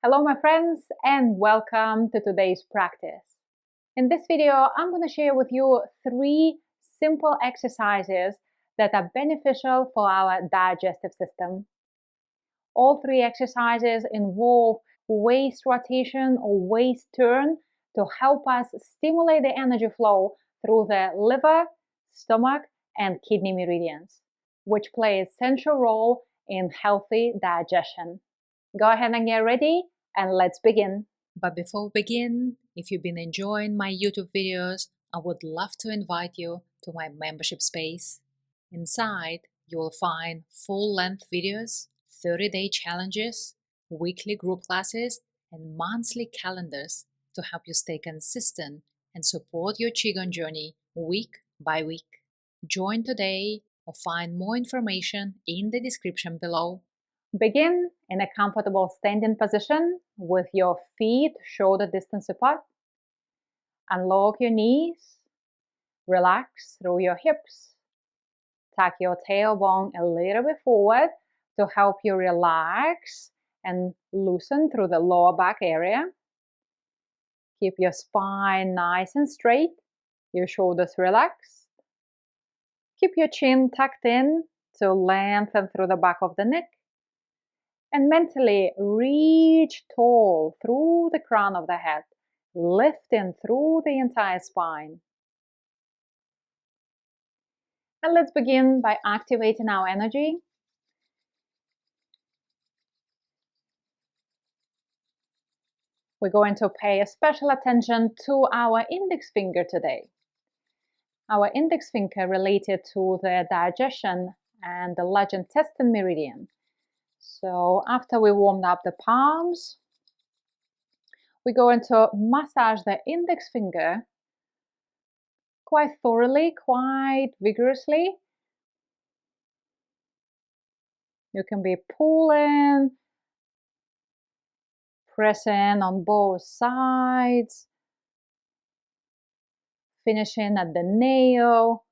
Hello my friends and welcome to today's practice. In this video, I'm going to share with you 3 simple exercises that are beneficial for our digestive system. All 3 exercises involve waist rotation or waist turn to help us stimulate the energy flow through the liver, stomach, and kidney meridians, which play a central role in healthy digestion. Go ahead and get ready and let's begin. But before we begin, if you've been enjoying my YouTube videos, I would love to invite you to my membership space. Inside, you will find full-length videos, 30-day challenges, weekly group classes, and monthly calendars to help you stay consistent and support your Qigong journey week by week. Join today or find more information in the description below. Begin in a comfortable standing position with your feet shoulder distance apart. Unlock your knees. Relax through your hips. Tuck your tailbone a little bit forward to help you relax and loosen through the lower back area. Keep your spine nice and straight, your shoulders relaxed. Keep your chin tucked in to lengthen through the back of the neck. And mentally reach tall through the crown of the head, lifting through the entire spine. And let's begin by activating our energy. We're going to pay a special attention to our index finger today. Our index finger related to the digestion and the large intestine meridian. So after we warmed up the palms, we're going to massage the index finger quite thoroughly, quite vigorously. You can be pulling, pressing on both sides, finishing at the nail,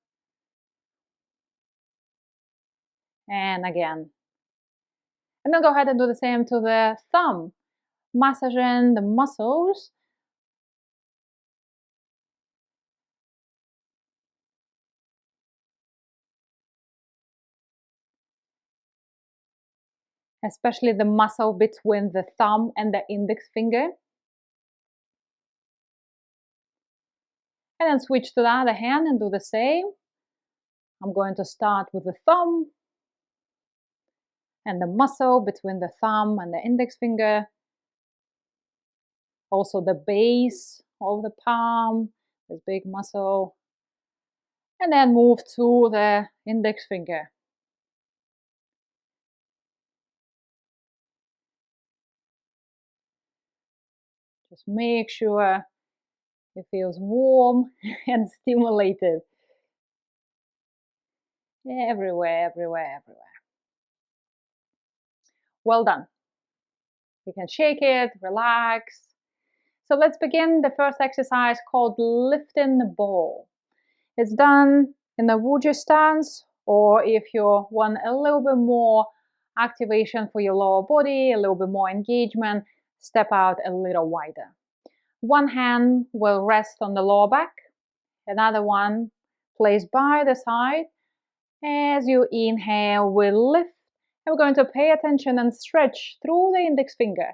and again. And then go ahead and do the same to the thumb, massaging the muscles. Especially the muscle between the thumb and the index finger. And then switch to the other hand and do the same. I'm going to start with the thumb and the muscle between the thumb and the index finger. Also the base of the palm, this big muscle. And then move to the index finger. Just make sure it feels warm and stimulated. Everywhere, everywhere, everywhere. Well done. You can shake it, relax. So let's begin the first exercise called lifting the ball. It's done in the Wuju stance, or if you want a little bit more activation for your lower body, a little bit more engagement, step out a little wider. One hand will rest on the lower back, another one placed by the side. As you inhale, we'll lift, and we're going to pay attention and stretch through the index finger.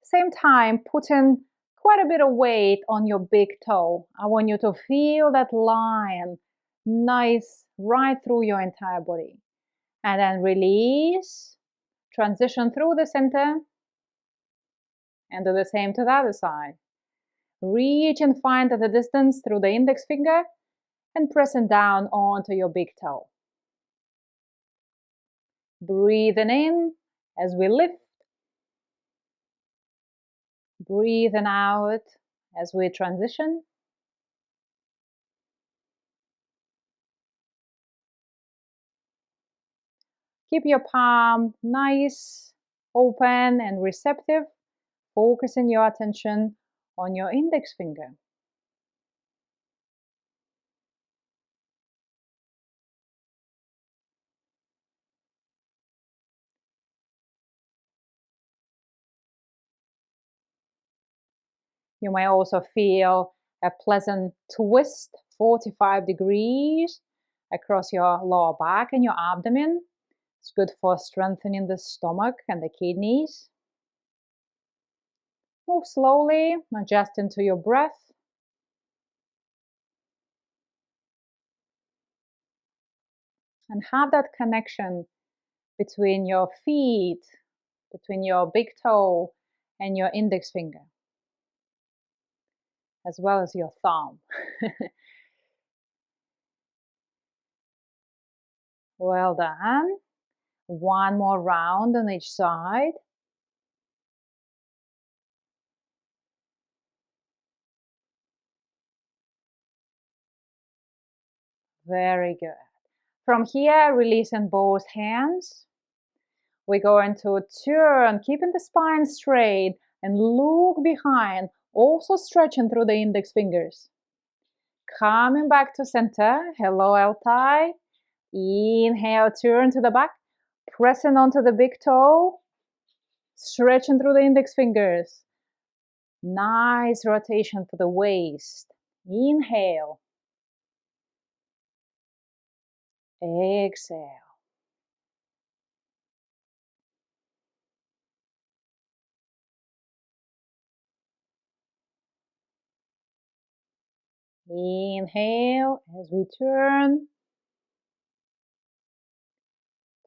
Same time, putting quite a bit of weight on your big toe. I want you to feel that line nice right through your entire body. And then release, transition through the center, and do the same to the other side. Reach and find at the distance through the index finger and pressing down onto your big toe. Breathing in as we lift. Breathing out as we transition. Keep your palm nice, open and receptive, focusing your attention on your index finger. You may also feel a pleasant twist, 45 degrees, across your lower back and your abdomen. It's good for strengthening the stomach and the kidneys. Move slowly, adjusting to your breath. And have that connection between your feet, between your big toe and your index finger, as well as your thumb. Well done. One more round on each side. Very good. From here, releasing both hands. We're going to turn, keeping the spine straight, and look behind, also stretching through the index fingers. Coming back to center. Hello, L-tie. Inhale, turn to the back, pressing onto the big toe, stretching through the index fingers. Nice rotation for the waist. Inhale. Exhale. Inhale as we turn.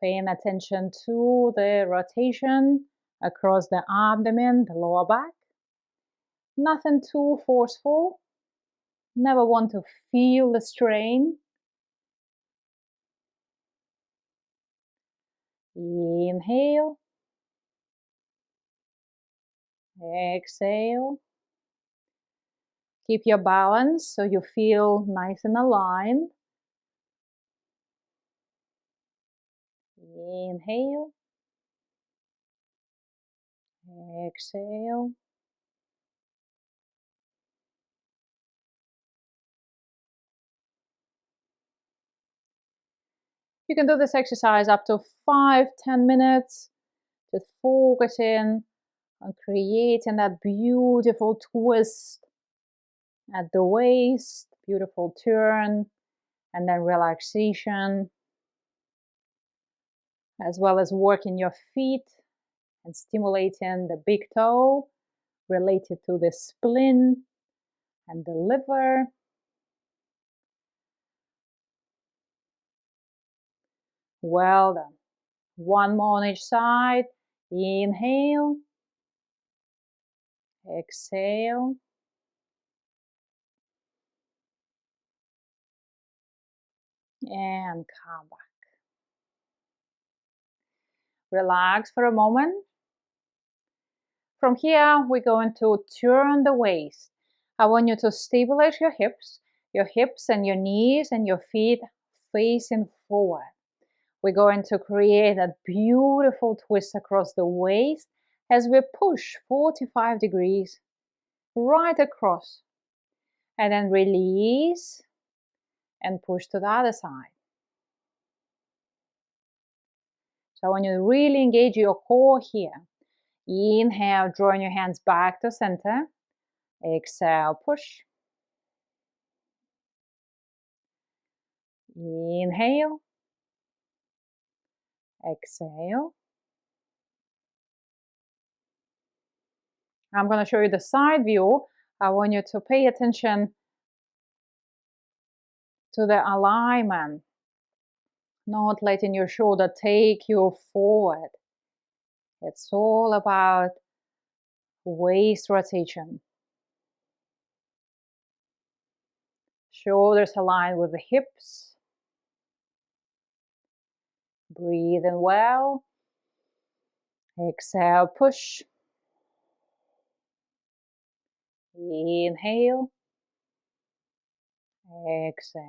Paying attention to the rotation across the abdomen, the lower back. Nothing too forceful. Never want to feel the strain. Inhale. Exhale. Keep your balance so you feel nice and aligned. Inhale. Exhale. You can do this exercise up to 5-10 minutes. Just focusing on creating that beautiful twist at the waist, beautiful turn, and then relaxation, as well as working your feet and stimulating the big toe related to the spleen and the liver. Well done. One more on each side. Inhale. Exhale. And come back. Relax for a moment. From here, we're going to turn the waist. I want you to stabilize your hips and your knees and your feet facing forward. We're going to create a beautiful twist across the waist as we push 45 degrees right across. And then release and push to the other side. So I want you to really engage your core here. Inhale, drawing your hands back to center. Exhale, push. Inhale. Exhale. I'm going to show you the side view. I want you to pay attention to the alignment, not letting your shoulder take you forward. It's all about waist rotation. Shoulders aligned with the hips. Breathing well. Exhale, push. Inhale. Exhale.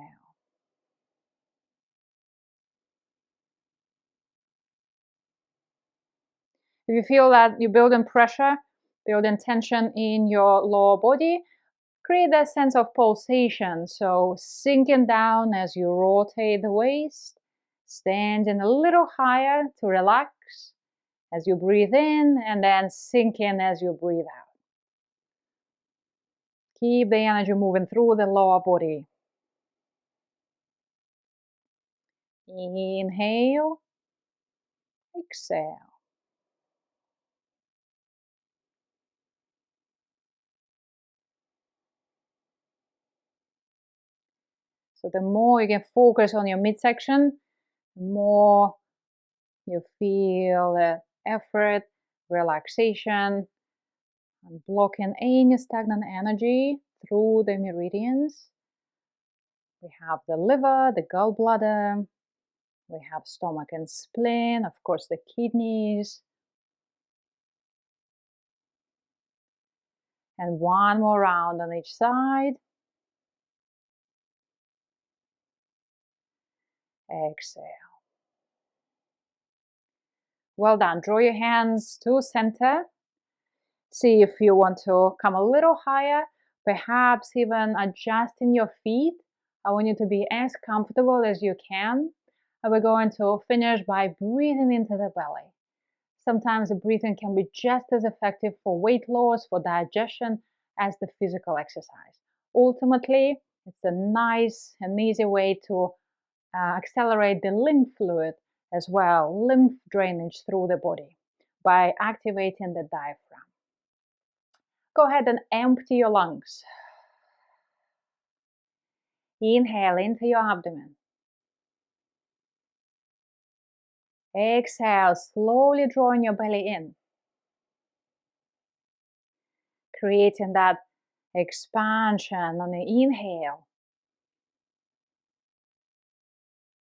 If you feel that you're building pressure, building tension in your lower body, create that sense of pulsation. So sinking down as you rotate the waist, standing a little higher to relax as you breathe in, and then sinking as you breathe out. Keep the energy moving through the lower body. Inhale, exhale. So the more you can focus on your midsection, the more you feel the effort, relaxation, and blocking any stagnant energy through the meridians. We have the liver, the gallbladder, we have stomach and spleen, of course the kidneys. And one more round on each side. Exhale. Well done. Draw your hands to center. See if you want to come a little higher, perhaps even adjusting your feet. I want you to be as comfortable as you can. And we're going to finish by breathing into the belly. Sometimes the breathing can be just as effective for weight loss, for digestion, as the physical exercise. Ultimately, it's a nice and easy way to accelerate the lymph fluid as well, lymph drainage through the body by activating the diaphragm. Go ahead and empty your lungs. Inhale into your abdomen. Exhale, slowly drawing your belly in, creating that expansion on the inhale.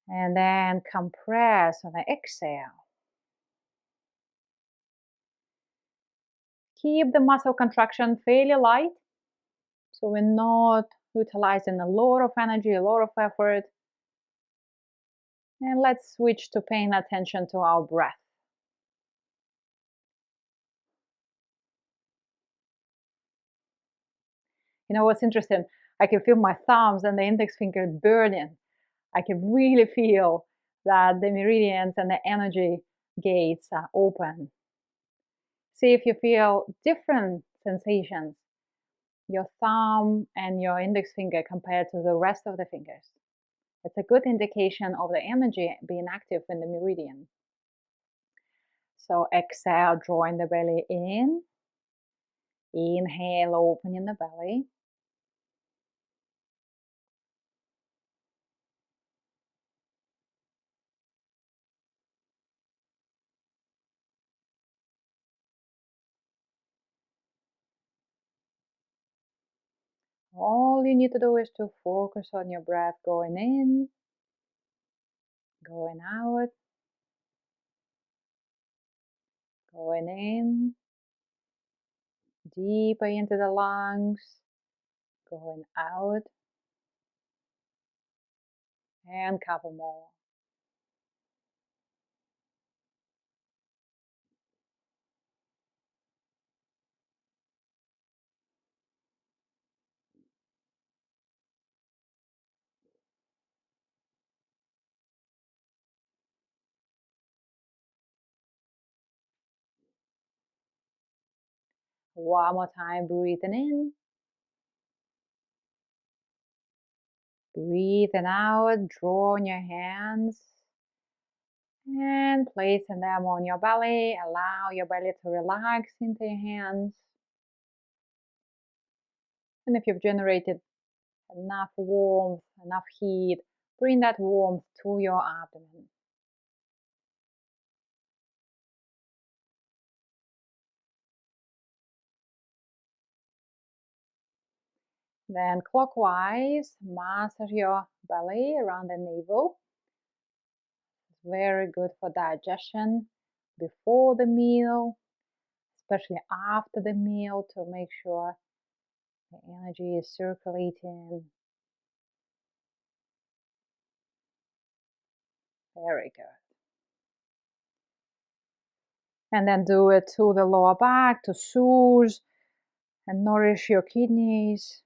And then compress on the exhale. Keep the muscle contraction fairly light, so we're not utilizing a lot of energy, a lot of effort. And let's switch to paying attention to our breath. You know what's interesting? I can feel my thumbs and the index finger burning. I can really feel that the meridians and the energy gates are open. See if you feel different sensations, your thumb and your index finger compared to the rest of the fingers. It's a good indication of the energy being active in the meridian. So exhale, drawing the belly in. Inhale, opening the belly. All you need to do is to focus on your breath going in, going out, going in, deeper into the lungs, going out, and couple more. One more time, breathing in. Breathing out, drawing your hands and placing them on your belly. Allow your belly to relax into your hands. And if you've generated enough warmth, enough heat, bring that warmth to your abdomen. Then clockwise, massage your belly around the navel. It's very good for digestion before the meal, especially after the meal, to make sure the energy is circulating. Very good. And then do it to the lower back to soothe and nourish your kidneys.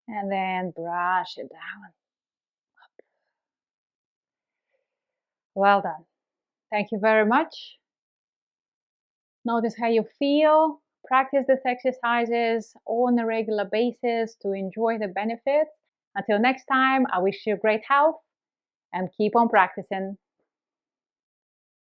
And then brush it down. Well done. Thank you very much. Notice how you feel. Practice these exercises on a regular basis to enjoy the benefits. Until next time, I wish you great health and keep on practicing.